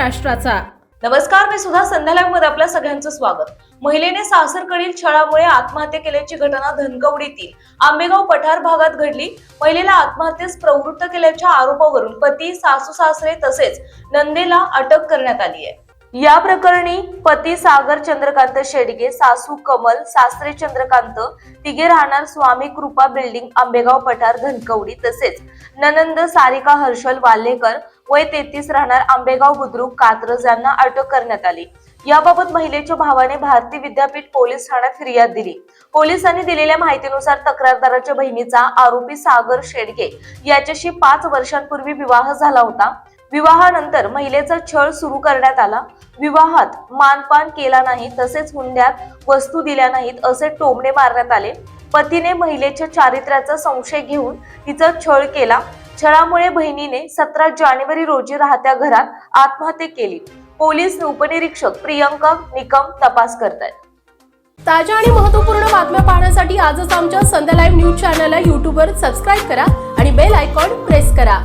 महाराष्ट्राचा। नमस्कार, मी सुद्धा संध्या लाईव्ह मध्ये आपल्या सगळ्यांचं स्वागत। महिलेने सासरकडील छळामुळे आत्महत्या केल्याची घटना धनकवडीतील आंबेगाव पठार भागात घडली। महिलेला आत्महत्येस प्रवृत्त केल्याच्या आरोपावरून पती, सासू सासरे तसेच नंदेला अटक करण्यात आली आहे। या प्रकरणी पती सागर चंद्रकांत शेडगे, सासू कमल, सासरे चंद्रकांत, तिघे राहणार स्वामी कृपा बिल्डिंग, आंबेगाव पठार, धनकवडी तसेच ननंद सारिका हर्षल वाल्हेकर, वय 33, राहणार आंबेगाव बुद्रुक, कात्रज यांना अटक करण्यात आली। याबाबत महिलेच्या भावाने भारती विद्यापीठ पोलीस ठाण्यात फिर्याद दिली। पोलिसांनी दिलेल्या माहितीनुसार तक्रारदाराच्या बहिणीचा आरोपी सागर शेडगे याच्याशी 5 वर्षांपूर्वी विवाह झाला होता। विवाहानंतर महिलेचा छळ सुरू करण्यात आला। विवाहात मानपान केला नाही तसेच हुंड्यात वस्तू दिल्या नाहीत असे टोमणे मारण्यात आले। पतीने महिलेच्या चारित्र्याचा संशय घेऊन तिचा छळ केला। छळामुळे बहिणीने 17 जानेवारी रोजी राहत्या घरात आत्महत्या केली। पोलीस उपनिरीक्षक प्रियंका निकम तपास करतायत। ताज्या आणि महत्त्वपूर्ण बातम्या पाहण्यासाठी आजच आमच्या संध्या लाईव्ह न्यूज चॅनलला YouTube वर सबस्क्राईब करा आणि बेल आयकॉन प्रेस करा।